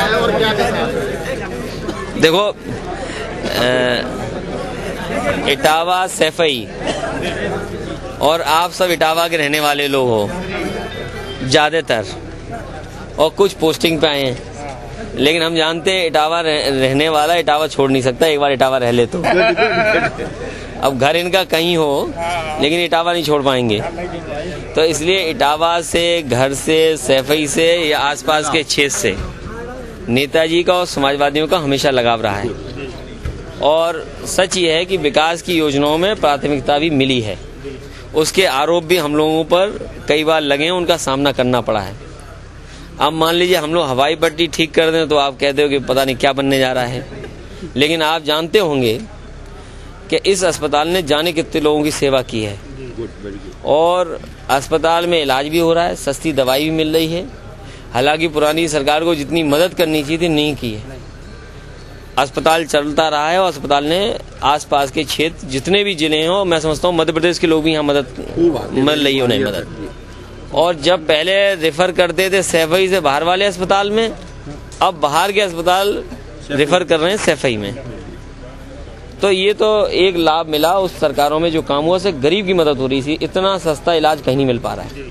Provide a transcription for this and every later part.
है और क्या कैसा? देखो, इटावा सैफई और आप सब इटावा के रहने वाले लोग हो ज़्यादातर, और कुछ पोस्टिंग पे आए हैं, लेकिन हम जानते हैं इटावा रहने वाला इटावा छोड़ नहीं सकता। एक बार इटावा रह ले तो अब घर इनका कहीं हो, लेकिन इटावा नहीं छोड़ पाएंगे। तो इसलिए इटावा से, घर से, सैफई से या आसपास के क्षेत्र से नेताजी का और समाजवादियों का हमेशा लगाव रहा है। और सच ये है कि विकास की योजनाओं में प्राथमिकता भी मिली है। उसके आरोप भी हम लोगों पर कई बार लगे हैं, उनका सामना करना पड़ा है। अब मान लीजिए हम लोग हवाई पट्टी ठीक कर दें तो आप कहते हो कि पता नहीं क्या बनने जा रहा है, लेकिन आप जानते होंगे कि इस अस्पताल ने जाने कितने लोगों की सेवा की है, और अस्पताल में इलाज भी हो रहा है, सस्ती दवाई भी मिल रही है। हालांकि पुरानी सरकार को जितनी मदद करनी चाहिए थी नहीं की है। अस्पताल चलता रहा है और अस्पताल ने आसपास के क्षेत्र जितने भी जिले हैं, मैं समझता हूँ मध्य प्रदेश के लोग भी यहाँ मदद मिल रही है उन्हें मदद। और जब पहले रेफर करते थे सैफई से बाहर वाले अस्पताल में, अब बाहर के अस्पताल रेफर कर रहे हैं सैफई में। तो ये तो एक लाभ मिला उस सरकारों में जो काम हुआ, से गरीब की मदद हो रही थी। इतना सस्ता इलाज कहीं नहीं मिल पा रहा है,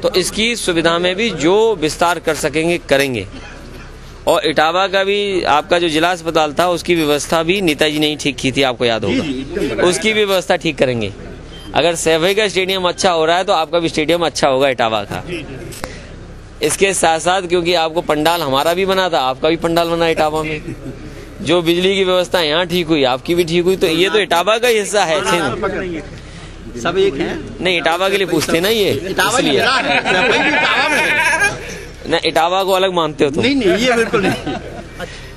तो इसकी सुविधा में भी जो विस्तार कर सकेंगे करेंगे। और इटावा का भी आपका जो जिला अस्पताल था उसकी व्यवस्था भी नेताजी ने ही ठीक की थी, आपको याद होगा। उसकी भी व्यवस्था ठीक करेंगे। अगर सैफई का स्टेडियम अच्छा हो रहा है तो आपका भी स्टेडियम अच्छा होगा इटावा का। इसके साथ साथ क्योंकि आपको पंडाल हमारा भी बना था, आपका भी पंडाल बना इटावा में, जो बिजली की व्यवस्था यहाँ ठीक हुई आपकी भी ठीक हुई, तो ये तो इटावा का हिस्सा है। सब एक है नहीं, इटावा के लिए पूछते ना ये, इसलिए ना इटावा को अलग मानते हो तो नहीं, ये बिल्कुल नहीं।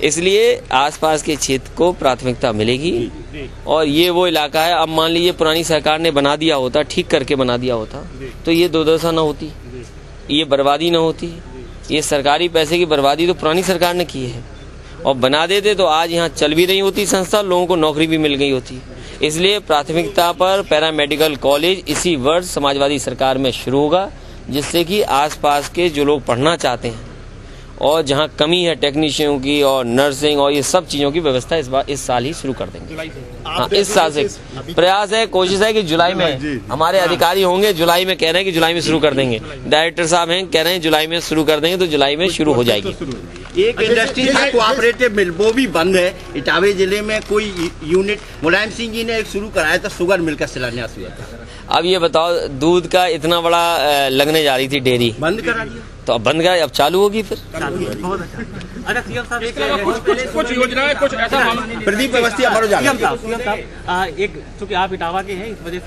इसलिए आसपास के क्षेत्र को प्राथमिकता मिलेगी। और ये वो इलाका है, अब मान लीजिए पुरानी सरकार ने बना दिया होता, ठीक करके बना दिया होता, तो ये दुर्दशा न होती, ये बर्बादी न होती। ये सरकारी पैसे की बर्बादी तो पुरानी सरकार ने की है, और बना देते तो आज यहाँ चल भी रही होती संस्था, लोगों को नौकरी भी मिल गई होती। इसलिए प्राथमिकता पर पैरामेडिकल कॉलेज इसी वर्ष समाजवादी सरकार में शुरू होगा, जिससे कि आसपास के जो लोग पढ़ना चाहते हैं और जहां कमी है टेक्नीशियनों की और नर्सिंग और ये सब चीजों की व्यवस्था इस साल ही शुरू कर देंगे। हाँ, इस साल से प्रयास है, कोशिश है कि जुलाई में हमारे अधिकारी होंगे, जुलाई में कह रहे हैं कि जुलाई में शुरू कर देंगे। डायरेक्टर साहब हैं कह रहे हैं जुलाई में शुरू कर देंगे, तो जुलाई में शुरू हो जाएगी। एक इंडस्ट्री है कोऑपरेटिव मिल, वो भी बंद है इटावा जिले में। कोई यूनिट मुलायम सिंह जी ने एक शुरू कराया था, शुगर मिल का शिलान्यास हुआ था। अब ये बताओ, दूध का इतना बड़ा लगने जा रही थी डेयरी, बंद करा दिया, तो अब बंद करा, अब चालू होगी फिर। अच्छा सीएम साहब, कुछ योजनाएं कुछ ऐसा प्रदीप अवस्थी, एक चूंकि आप इटावा के हैं इस वजह